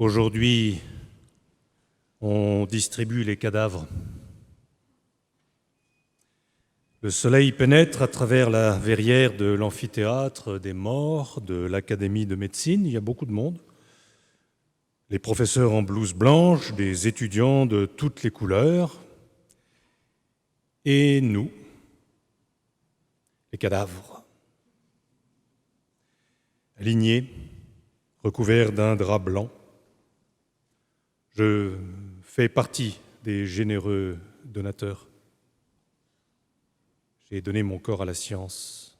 Aujourd'hui, on distribue les cadavres. Le soleil pénètre à travers la verrière de l'amphithéâtre des morts de l'Académie de médecine. Il y a beaucoup de monde. Les professeurs en blouse blanche, des étudiants de toutes les couleurs. Et nous, les cadavres, alignés, recouverts d'un drap blanc. Je fais partie des généreux donateurs. J'ai donné mon corps à la science.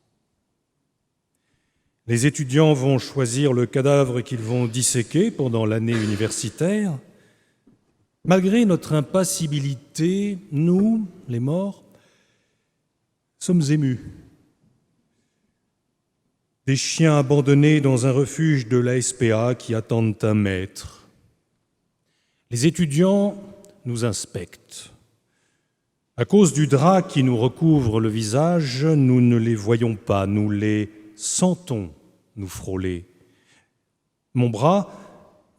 Les étudiants vont choisir le cadavre qu'ils vont disséquer pendant l'année universitaire. Malgré notre impassibilité, nous, les morts, sommes émus. Des chiens abandonnés dans un refuge de la SPA qui attendent un maître. Les étudiants nous inspectent. À cause du drap qui nous recouvre le visage, nous ne les voyons pas, nous les sentons nous frôler. Mon bras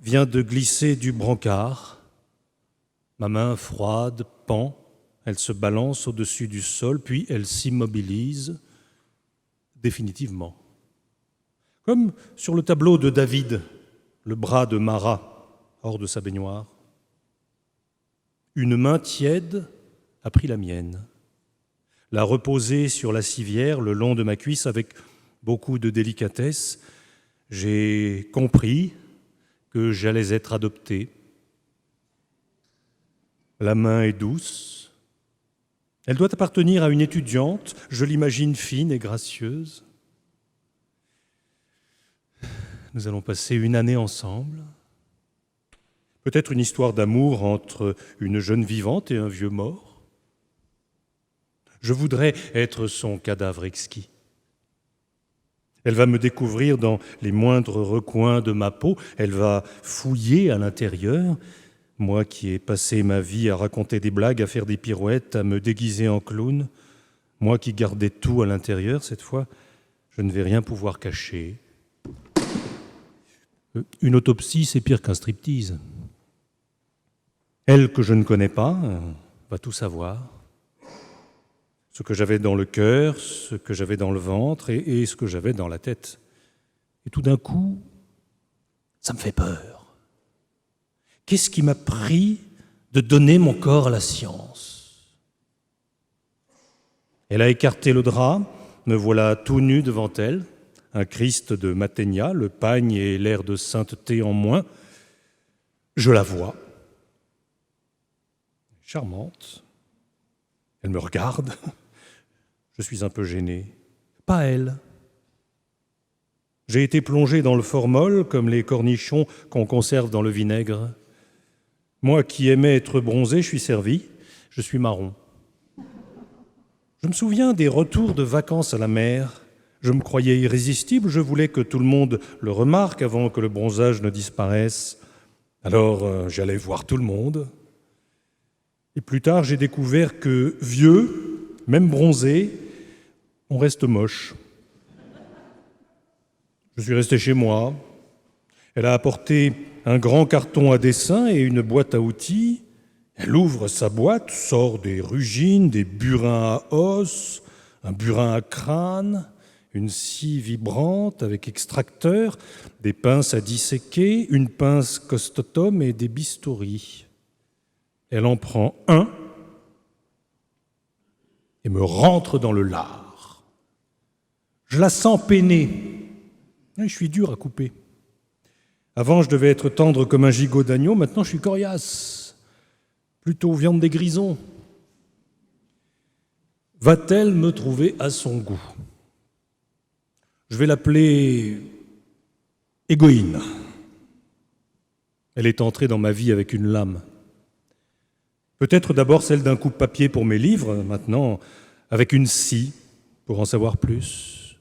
vient de glisser du brancard. Ma main froide pend, elle se balance au-dessus du sol, puis elle s'immobilise définitivement. Comme sur le tableau de David, le bras de Marat, hors de sa baignoire. Une main tiède a pris la mienne, l'a reposée sur la civière le long de ma cuisse avec beaucoup de délicatesse. J'ai compris que j'allais être adopté. La main est douce. Elle doit appartenir à une étudiante, je l'imagine fine et gracieuse. Nous allons passer une année ensemble. Peut-être une histoire d'amour entre une jeune vivante et un vieux mort. Je voudrais être son cadavre exquis. Elle va me découvrir dans les moindres recoins de ma peau. Elle va fouiller à l'intérieur. Moi qui ai passé ma vie à raconter des blagues, à faire des pirouettes, à me déguiser en clown. Moi qui gardais tout à l'intérieur, cette fois, je ne vais rien pouvoir cacher. Une autopsie, c'est pire qu'un striptease. Elle que je ne connais pas va tout savoir. Ce que j'avais dans le cœur, ce que j'avais dans le ventre et ce que j'avais dans la tête. Et tout d'un coup, ça me fait peur. Qu'est-ce qui m'a pris de donner mon corps à la science? Elle a écarté le drap, me voilà tout nu devant elle, un Christ de Mategna, le pagne et l'air de sainteté en moins. Je la vois. Charmante. Elle me regarde. Je suis un peu gêné. Pas elle. J'ai été plongé dans le formol comme les cornichons qu'on conserve dans le vinaigre. Moi qui aimais être bronzé, je suis servi. Je suis marron. Je me souviens des retours de vacances à la mer. Je me croyais irrésistible. Je voulais que tout le monde le remarque avant que le bronzage ne disparaisse. Alors j'allais voir tout le monde. Et plus tard, j'ai découvert que vieux, même bronzé, on reste moche. Je suis resté chez moi. Elle a apporté un grand carton à dessin et une boîte à outils. Elle ouvre sa boîte, sort des rugines, des burins à os, un burin à crâne, une scie vibrante avec extracteur, des pinces à disséquer, une pince costotome et des bistouris. Elle en prend un et me rentre dans le lard. Je la sens peinée. Je suis dur à couper. Avant, je devais être tendre comme un gigot d'agneau. Maintenant, je suis coriace. Plutôt viande des grisons. Va-t-elle me trouver à son goût? Je vais l'appeler Égoïne. Elle est entrée dans ma vie avec une lame. Peut-être d'abord celle d'un coupe-papier pour mes livres, maintenant avec une scie pour en savoir plus.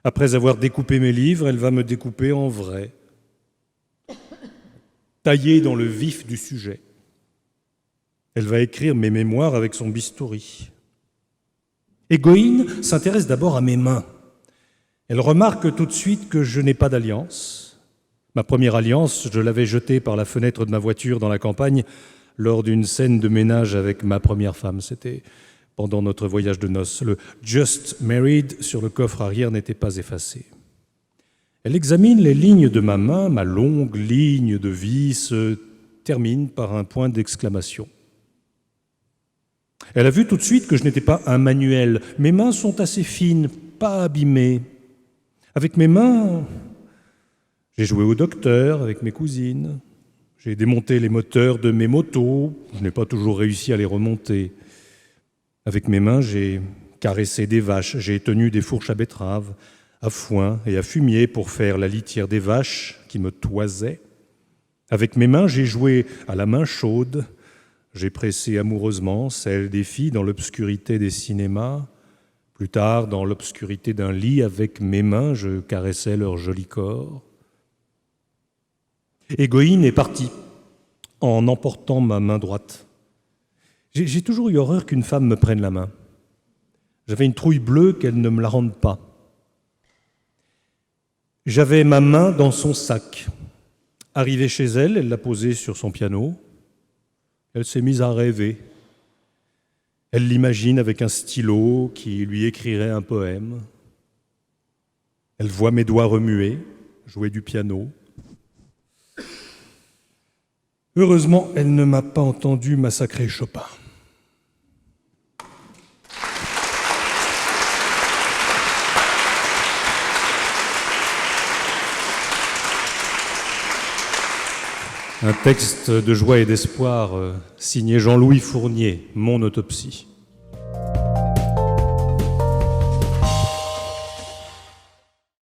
Après avoir découpé mes livres, elle va me découper en vrai, taillée dans le vif du sujet. Elle va écrire mes mémoires avec son bistouri. Égoïne s'intéresse d'abord à mes mains. Elle remarque tout de suite que je n'ai pas d'alliance, Ma première alliance, je l'avais jetée par la fenêtre de ma voiture dans la campagne lors d'une scène de ménage avec ma première femme. C'était pendant notre voyage de noces. Le « Just Married » sur le coffre arrière n'était pas effacé. Elle examine les lignes de ma main, ma longue ligne de vie se termine par un point d'exclamation. Elle a vu tout de suite que je n'étais pas un manuel. Mes mains sont assez fines, pas abîmées. Avec mes mains, j'ai joué au docteur avec mes cousines. J'ai démonté les moteurs de mes motos. Je n'ai pas toujours réussi à les remonter. Avec mes mains, j'ai caressé des vaches. J'ai tenu des fourches à betteraves, à foin et à fumier pour faire la litière des vaches qui me toisaient. Avec mes mains, j'ai joué à la main chaude. J'ai pressé amoureusement celle des filles dans l'obscurité des cinémas. Plus tard, dans l'obscurité d'un lit, avec mes mains, je caressais leur joli corps. Égoïne est partie en emportant ma main droite. J'ai toujours eu horreur qu'une femme me prenne la main. J'avais une trouille bleue qu'elle ne me la rende pas. J'avais ma main dans son sac. Arrivée chez elle, elle l'a posée sur son piano. Elle s'est mise à rêver. Elle l'imagine avec un stylo qui lui écrirait un poème. Elle voit mes doigts remuer, jouer du piano. Heureusement, elle ne m'a pas entendu massacrer Chopin. Un texte de joie et d'espoir signé Jean-Louis Fournier, Mon autopsie.